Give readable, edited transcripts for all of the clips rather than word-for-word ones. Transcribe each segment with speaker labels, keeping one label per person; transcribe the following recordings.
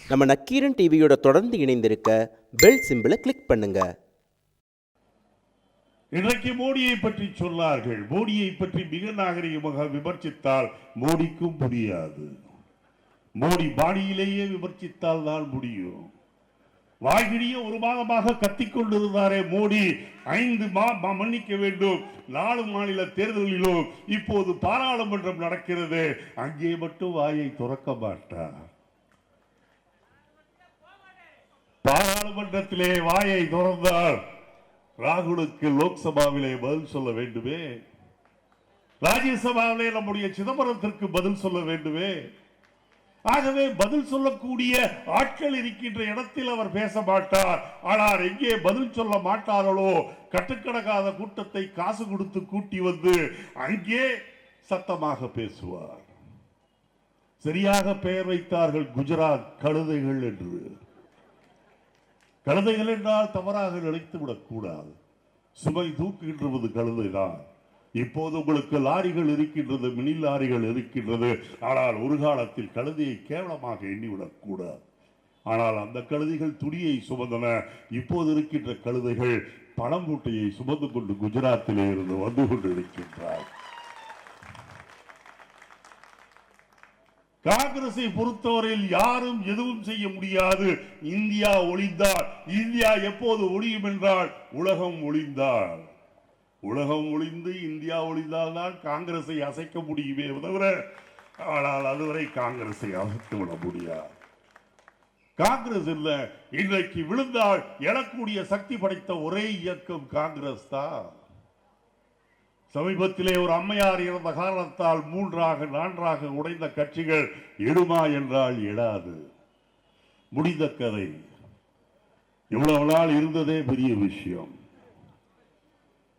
Speaker 1: நம்ம நக்கீரன் டிவியோட தொடர்ந்து இணைந்திருக்க பெல் சிம்பிளை கிளிக் பண்ணுங்க.
Speaker 2: இன்றைக்கு மோடியை பற்றி சொன்னார்கள். மோடியை பற்றி மிக நாகரிகமாக விமர்சித்தால் மோடிக்கும் புரியாது. மோடி பாணியிலேயே விமர்சித்தால் தான் முடியும். வாய்கிழிய ஒரு மாதமாக கத்திக்கொண்டிருந்தாரே மோடி, 5 மன்னிக்க வேண்டும் 4 மாநில தேர்தலிலும் இப்போது பாராளுமன்றம் நடக்கிறது, அங்கே மட்டும் வாயை துறக்க மாட்டார். பாராளுமன்றத்திலே வாயை துறந்தால் ராகுலுக்கு லோக்சபாவிலே பதில் சொல்ல வேண்டுமே, ராஜ்யசபாவிலே நம்முடைய சிதம்பரத்திற்கு பதில் சொல்ல வேண்டுமே. ஆகவே பதில் சொல்லக்கூடிய ஆட்கள் இருக்கின்ற இடத்தில் அவர் பேச மாட்டார். ஆனால் எங்கே பதில் சொல்ல மாட்டார்களோ கட்டுக்கடக்காத கூட்டத்தை காசு கொடுத்து கூட்டி வந்து அங்கே சத்தமாக பேசுவார். சரியாக பெயர் வைத்தார்கள் குஜராத் கழுதைகள் என்று. கழுதைகள் என்றால் தவறாக நினைத்து விடக்கூடாது. சுமை தூக்குகின்றது கழுதைதான். இப்போது உங்களுக்கு லாரிகள் இருக்கின்றது, மினி லாரிகள் இருக்கின்றது. ஆனால் ஒரு காலத்தில் கழுதையை கேவலமாக எண்ணிவிடக் கூடாது. ஆனால் அந்த கழுதைகள் துணியை சுமந்தன. இப்போது இருக்கின்ற கழுதைகள் பணம் மூட்டையை சுமந்து கொண்டு குஜராத்திலே இருந்து வந்து கொண்டு இருக்கின்றார். காங்கிரஸை பொறுத்தவரையில் யாரும் எதுவும் செய்ய முடியாது. இந்தியா ஒளிந்தால், இந்தியா எப்போது ஒளியும் என்றால் உலகம் ஒளிந்தால். உலகம் ஒளிந்து இந்தியா ஒளிந்தால் தான் காங்கிரஸை அசைக்க முடியுமே தவிர, ஆனால் அதுவரை காங்கிரஸை அசைத்து விட முடியாது. காங்கிரஸ் இல்ல, இன்றைக்கு விழுந்தால் எழக்கூடிய சக்தி படைத்த ஒரே இயக்கம் காங்கிரஸ் தான். சமீபத்திலே ஒரு அம்மையார் இறந்த காரணத்தால் 3 4 உடைந்த கட்சிகள் எடுமா என்றால் எடாது. முடிந்த கதை. இவ்வளவு நாள் இருந்ததே பெரிய விஷயம்.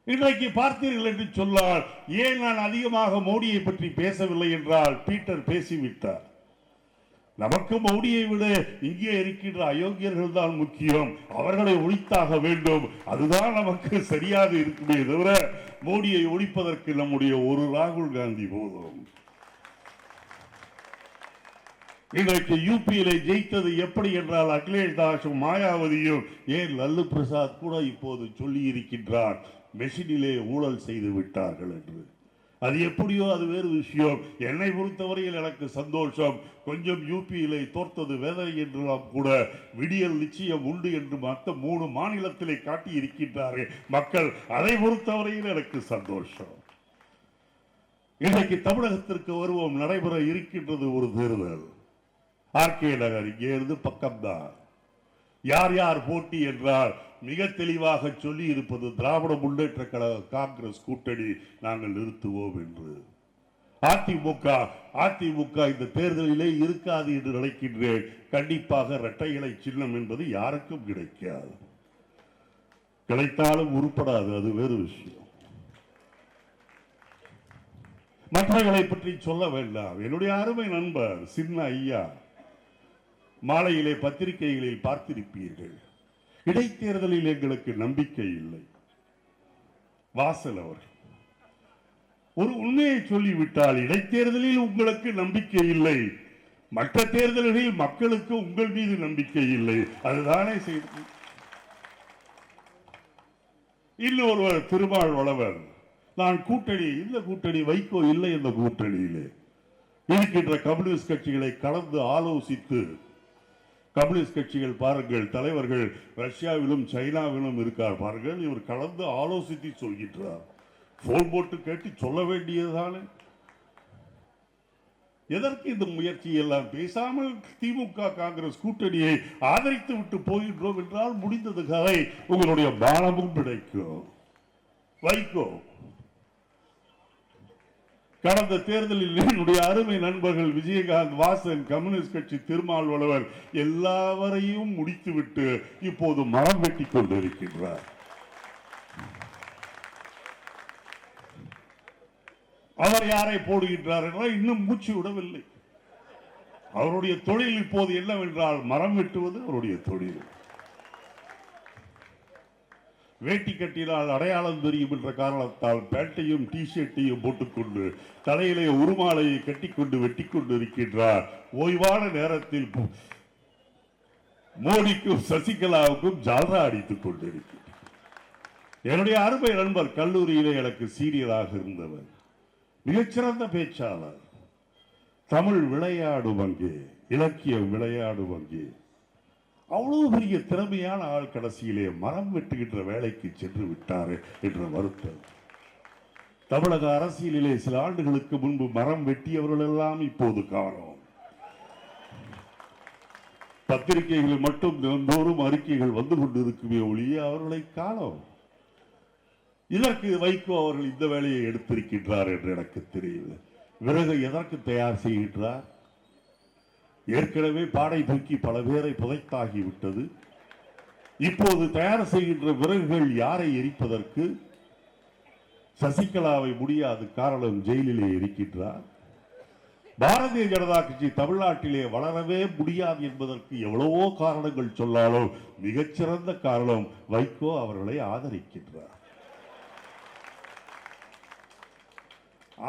Speaker 2: இன்றைக்கு பார்த்தீர்கள் என்று சொன்னால், ஏன் நான் அதிகமாக மோடியை பற்றி பேசவில்லை என்றால், பீட்டர் பேசிவிட்டார். நமக்கு மோடியை விட இங்கே இருக்கின்ற அயோக்கியர்கள் தான் முக்கியம். அவர்களை ஒழித்தாக வேண்டும். அதுதான் நமக்கு சரியாக இருக்குமே தவிர, மோடியை ஒழிப்பதற்கு நம்முடைய ஒரு ராகுல் காந்தி போதும். இன்றைக்கு யூபியிலே ஜெயித்தது எப்படி என்றால், அகிலேஷ் தாஸும் மாயாவதியும், ஏன் லல்லு பிரசாத் கூட இப்போது சொல்லி இருக்கின்றார், மெஷினிலே ஊழல் செய்து விட்டார்கள் என்று. அது எப்படியோ அது வேறு விஷயம். என்னை பொறுத்தவரையில் எனக்கு சந்தோஷம். கொஞ்சம் யூபியிலே தோற்றது வேதனை என்றெல்லாம் கூட விடியல் நிச்சயம் உண்டு என்று மற்ற 3 மாநிலத்திலே காட்டி இருக்கின்றார்கள் மக்கள். அதை பொறுத்தவரையில் எனக்கு சந்தோஷம். இன்றைக்கு தமிழகத்திற்கு வருவோம். நடைபெற இருக்கின்றது ஒரு தேர்தல். ஆர்கே நகர் இங்கே இருந்து பக்கம்தான். யார் யார் போட்டி என்றால் மிக தெளிவாக சொல்லி இருப்பது, திராவிட முன்னேற்ற கழக காங்கிரஸ் கூட்டணி நாங்கள் நிறுத்துவோம் என்று. அதிமுக இந்த தேர்தலிலே இருக்காது என்று நினைக்கின்றேன். கண்டிப்பாக இரட்டை இலை சின்னம் என்பது யாருக்கும் கிடைக்காது. கிடைத்தாலும் உருப்படாது, அது வேறு விஷயம். மற்றவர்களை பற்றி சொல்ல வேண்டாம். என்னுடைய அருமை நண்பர் சின்ன ஐயா, மாலையிலே பத்திரிகைகளில் பார்த்திருப்பீர்கள், இடைத்தேர்தலில் எங்களுக்கு நம்பிக்கை இல்லை. வாசல் அவர் ஒரு உண்மையை சொல்லிவிட்டால், இடைத்தேர்தலில் உங்களுக்கு நம்பிக்கை இல்லை, மற்ற தேர்தல்களில் மக்களுக்கு உங்கள் மீது நம்பிக்கை இல்லை. அதுதானே செய்தி. இன்னொருவர் திருமாவளவன், நான் கூட்டணி, இந்த கூட்டணி வைகோ இல்லை, இந்த கூட்டணியிலே இருக்கின்ற கம்யூனிஸ்ட் கட்சிகளை கலந்து ஆலோசித்து, கம்யூனிஸ்ட் கட்சிகள் பாருங்கள், தலைவர்கள் ரஷ்யாவிலும் சைனாவிலும் இருக்கார் பாருங்கள், இவர் கலந்து ஆலோசித்து சொல்கின்றார். போன் போட்டு கேட்டு சொல்ல வேண்டியதுதானே. எதற்கு இந்த முயற்சி எல்லாம்? பேசாமல் திமுக காங்கிரஸ் கூட்டணியை ஆதரித்து விட்டு போகின்றோம் என்றால் முடிந்தது கதை. உங்களுடைய பானமும் கிடைக்கும். வைகோ கடந்த தேர்தலில் என்னுடைய அருமை நண்பர்கள் விஜயகாந்த், வாசன், கம்யூனிஸ்ட் கட்சி திருமாவளவன் எல்லாவரையும் முடித்துவிட்டு இப்போது மரம் வெட்டி கொண்டிருக்கின்றார். அவர் யாரை போடுகின்றார் என்றால் இன்னும் மூச்சு விடவில்லை. அவருடைய தொழில் இப்போது என்னவென்றால் மரம் வெட்டுவது அவருடைய தொழில். வேட்டி கட்டினால் அடையாளம் தெரியும் என்ற காரணத்தால் பேண்டையும் டிஷர்ட்டையும் போட்டுக்கொண்டு தலையிலே உருமாலையை கட்டிக்கொண்டு வெட்டி கொண்டு இருக்கின்றார். ஓய்வான நேரத்தில் மோடிக்கும் சசிகலாவுக்கும் ஜால்ரா அடித்துக் கொண்டிருக்கிறார். என்னுடைய அருமை நண்பர் கல்லூரியிலே எனக்கு சீனியராக இருந்தவர், மிகச்சிறந்த பேச்சாளர், தமிழ் விளையாடும் அங்கே, இலக்கியம் விளையாடும் அங்கே, அவ்வளவு பெரிய திறமையான ஆள் கடைசியிலே மரம் வெட்டுகின்ற வேலைக்கு சென்று விட்டார் என்ற வருத்தம். தமிழக அரசியலிலே சில ஆண்டுகளுக்கு முன்பு மரம் வெட்டியவர்கள் எல்லாம் இப்போது காணோம். பத்திரிகைகளில் மட்டும் தினந்தோறும் அறிக்கைகள் வந்து கொண்டிருக்குமே ஒழிய அவர்களை காணோம். இதற்கு வைகோ அவர்கள் இந்த வேலையை எடுத்திருக்கின்றார் என்று எனக்கு தெரியல. விறகு எதற்கு தயார் செய்கின்றார்? ஏற்கனவே பாடை தூக்கி பல பேரை புதைத்தாகிவிட்டது. இப்போது தயார் செய்கின்ற விறகுகள் யாரை எரிப்பதற்கு? சசிகலாவை முடியாது, காரணம் ஜெயிலிலே இருக்கின்றார். பாரதிய ஜனதா கட்சி தமிழ்நாட்டிலே வளரவே முடியாது என்பதற்கு எவ்வளவோ காரணங்கள் சொன்னாலும் மிகச்சிறந்த காரணம் வைகோ அவர்களை ஆதரிக்கின்றார்.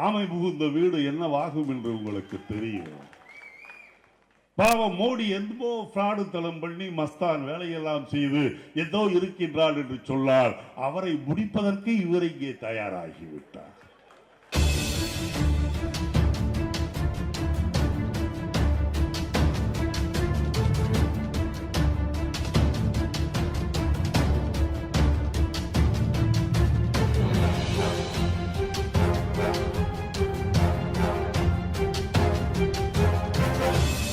Speaker 2: ஆமை புகுந்த வீடு என்னவாகும் என்று உங்களுக்கு தெரியும். பாவம் மோடி எந்தோ பிராடு தளம் பண்ணி மஸ்தான் வேலையெல்லாம் செய்து ஏதோ இருக்கின்றார் என்று சொன்னார். அவரை முடிப்பதற்கு இவர் இங்கே தயாராகிவிட்டார்.